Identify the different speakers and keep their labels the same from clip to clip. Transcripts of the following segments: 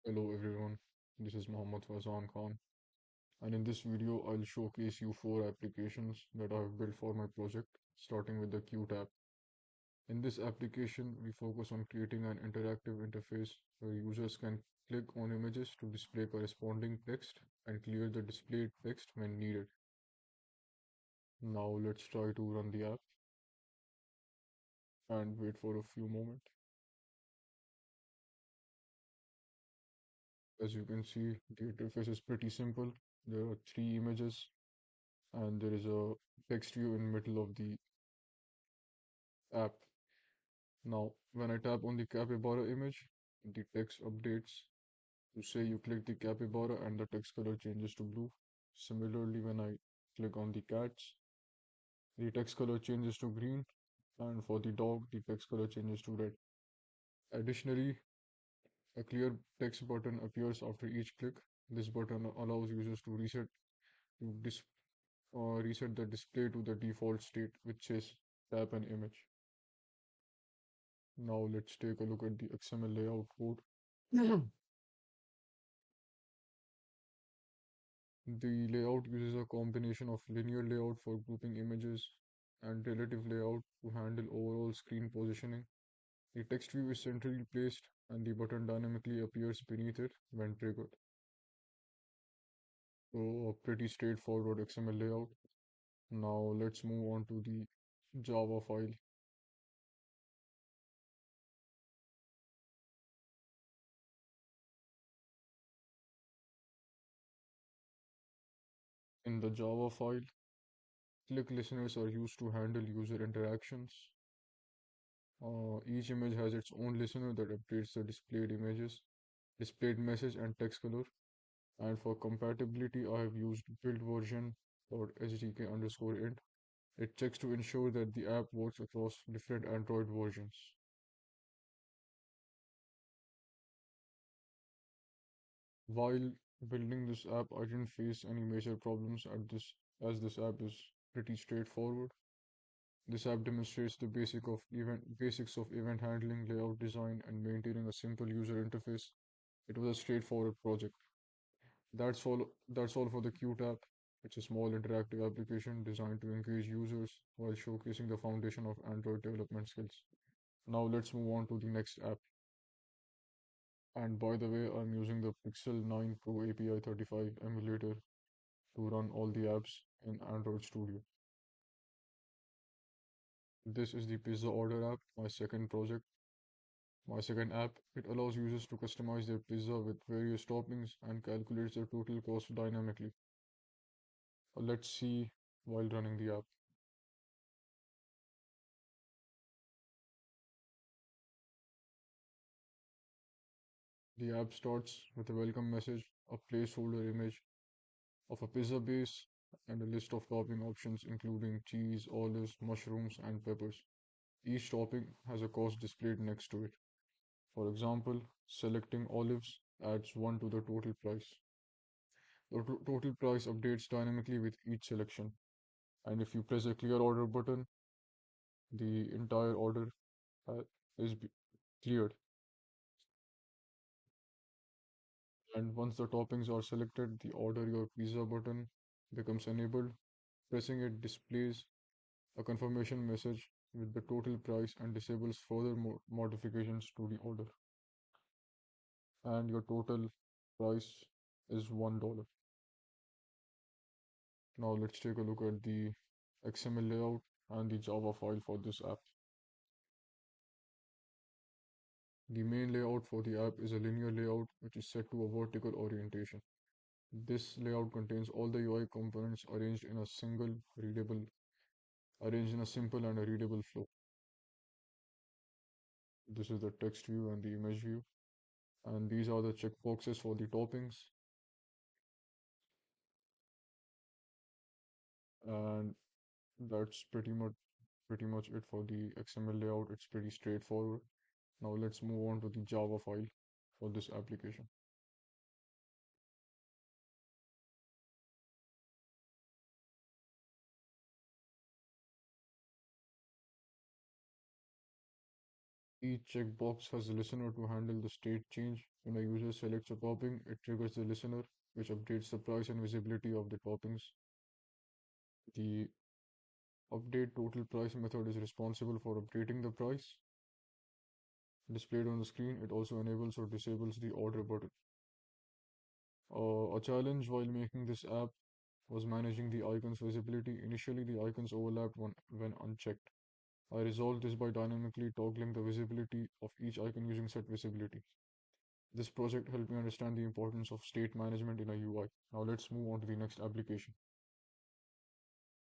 Speaker 1: Hello everyone, this is Mohammad Fazan Khan, and in this video I'll showcase you 4 applications that I have built for my project, starting with the Qt app. In this application, we focus on creating an interactive interface where users can click on images to display corresponding text and clear the displayed text when needed. Now let's try to run the app and wait for a few moments. As you can see, the interface is pretty simple. There are 3 images and there is a text view in middle of the app. Now, when I tap on the capybara image, the text updates to say you click the capybara and the text color changes to blue. Similarly, when I click on the cats, the text color changes to green, and for the dog, the text color changes to red. Additionally, a clear text button appears after each click. This button allows users to to dis reset the display to the default state, which is tap an image. Now let's take a look at the XML layout code. The layout uses a combination of linear layout for grouping images and relative layout to handle overall screen positioning. The text view is centrally placed and the button dynamically appears beneath it when triggered. So, a pretty straightforward XML layout. Now, let's move on to the Java file. In the Java file, click listeners are used to handle user interactions. Each image has its own listener that updates the displayed message and text color. And for compatibility, I have used build version or SDK underscore int. It checks to ensure that the app works across different Android versions. While building this app, I didn't face any major problems as this app is pretty straightforward. This app demonstrates the basics of event handling, layout design, and maintaining a simple user interface. It was a straightforward project. That's all for the Qt app. It's a small interactive application designed to engage users while showcasing the foundation of Android development skills. Now let's move on to the next app. And by the way, I'm using the Pixel 9 Pro API 35 emulator to run all the apps in Android Studio. This is the Pizza Order app, my second app. It allows users to customize their pizza with various toppings and calculates their total cost dynamically. Let's see while running the app. The app starts with a welcome message, a placeholder image of a pizza base, and a list of topping options including cheese, olives, mushrooms, and peppers. Each topping has a cost displayed next to it. For example, selecting olives adds 1 to the total price. The total price updates dynamically with each selection, and if you press a clear order button, the entire order uh, is cleared. And once the toppings are selected, the order your pizza button becomes enabled. Pressing it displays a confirmation message with the total price and disables further modifications to the order. And your total price is $1. Now let's take a look at the XML layout and the Java file for this app. The main layout for the app is a linear layout which is set to a vertical orientation. This layout contains all the UI components arranged in a simple and a readable flow. This is the text view and the image view, and these are the checkboxes for the toppings. And that's pretty much it for the XML layout. It's pretty straightforward. Now let's move on to the Java file for this application. Each checkbox has a listener to handle the state change. When a user selects a topping, it triggers the listener, which updates the price and visibility of the toppings. The update total price method is responsible for updating the price displayed on the screen. It also enables or disables the order button. A challenge while making this app was managing the icon's visibility. Initially, the icons overlapped when unchecked. I resolved this by dynamically toggling the visibility of each icon using set visibility. This project helped me understand the importance of state management in a UI. Now let's move on to the next application.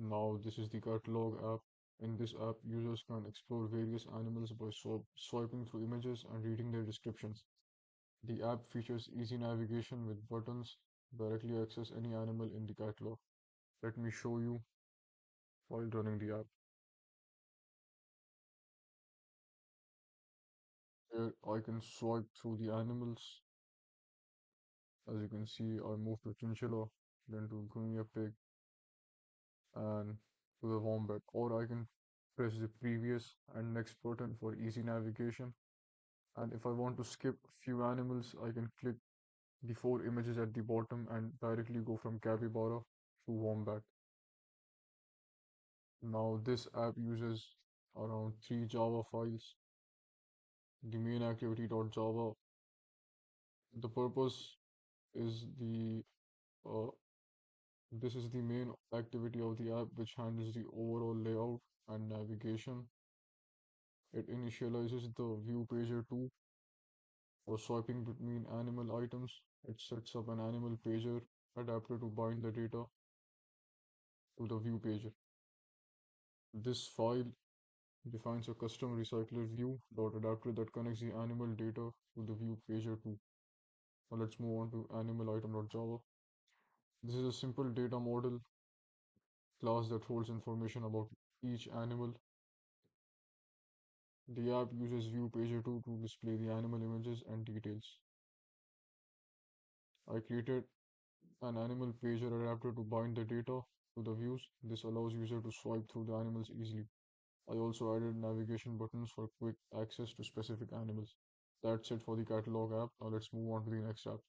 Speaker 1: Now this is the catalog app. In this app, users can explore various animals by swiping through images and reading their descriptions. The app features easy navigation with buttons directly access any animal in the catalog. Let me show you while running the app. Here I can swipe through the animals. As you can see, I moved to chinchilla, then to guinea pig, and to the wombat. Or I can press the previous and next button for easy navigation. And if I want to skip a few animals, I can click the four images at the bottom and directly go from capybara to wombat. Now this app uses around three Java files. The main activity.java. The purpose is the uh, this is the main activity of the app which handles the overall layout and navigation. It initializes the view pager 2 for swiping between animal items. It sets up an animal pager adapter to bind the data to the view pager. This file defines a custom recycler view.adapter that connects the animal data to the view pager 2. Now let's move on to animal item.java. This is a simple data model class that holds information about each animal. The app uses view pager 2 to display the animal images and details. I created an animal pager adapter to bind the data to the views. This allows user to swipe through the animals easily. I also added navigation buttons for quick access to specific animals. That's it for the catalog app. Now let's move on to the next app.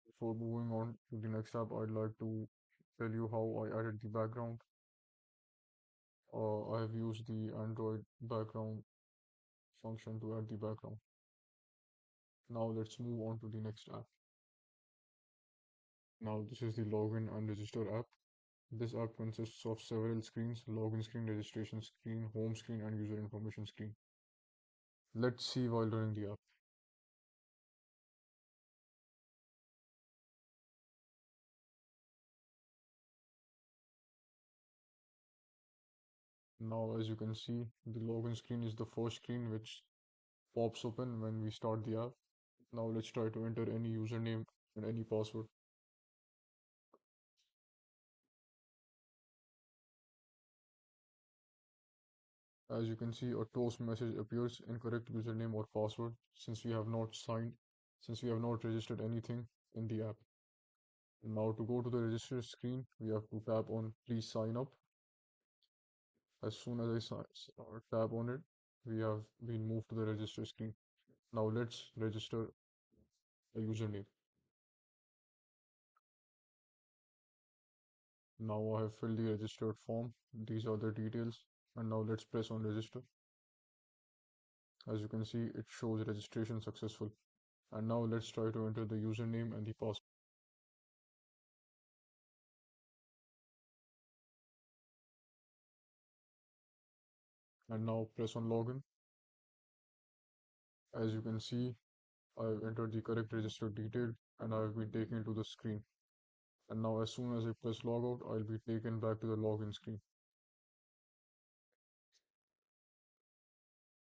Speaker 1: Before moving on to the next app, I'd like to tell you how I added the background. I have used the Android background function to add the background. Now let's move on to the next app. Now this is the login and register app. This app consists of several screens: login screen, registration screen, home screen, and user information screen. Let's see while running the app. Now, as you can see, the login screen is the first screen which pops open when we start the app. Now let's try to enter any username and any password. As you can see, a toast message appears: incorrect username or password, since we have not registered anything in the app. Now to go to the register screen, we have to tap on please sign up. As soon as tap on it, we have been moved to the register screen. Now let's register a username. Now I have filled the registered form. These are the details. And now let's press on register. As you can see, it shows registration successful. And now let's try to enter the username and the password. And now press on login. As you can see, I've entered the correct registered detail and I've been taken to the screen. And now as soon as I press logout, I'll be taken back to the login screen.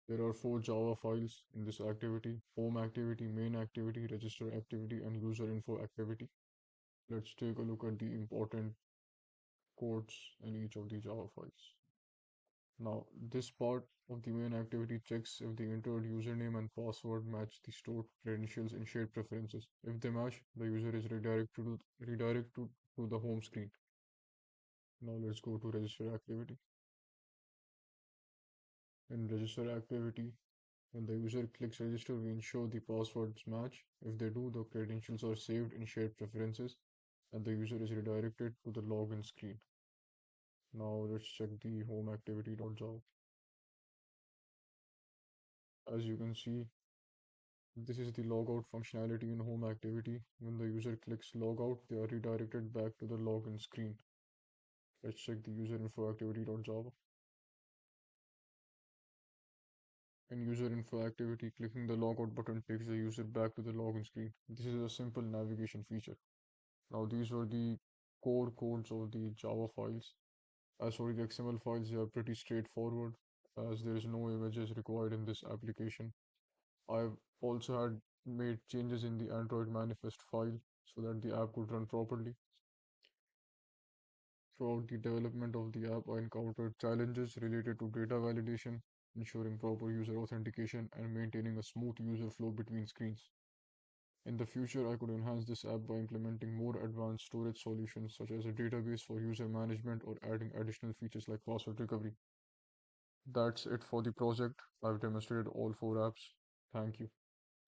Speaker 1: There are four Java files in this activity: home activity, main activity, register activity, and user info activity. Let's take a look at the important codes in each of the Java files. Now, this part of the main activity checks if the entered username and password match the stored credentials in shared preferences. If they match, the user is redirected to the home screen. Now let's go to register activity. In register activity, When the user clicks register, we ensure the passwords match. If they do, the credentials are saved in shared preferences and the user is redirected to the login screen. Now let's check the home activity.java. As you can see, this is the logout functionality in home activity. When the user clicks logout, they are redirected back to the login screen. Let's check the user info activity.java. In user info activity, clicking the logout button takes the user back to the login screen. This is a simple navigation feature. Now these were the core codes of the Java files. As for the XML files, they are pretty straightforward as there is no images required in this application. I've also had made changes in the Android manifest file so that the app could run properly. Throughout the development of the app, I encountered challenges related to data validation, ensuring proper user authentication, and maintaining a smooth user flow between screens. In the future, I could enhance this app by implementing more advanced storage solutions such as a database for user management or adding additional features like password recovery. That's it for the project. I've demonstrated all four apps. Thank you.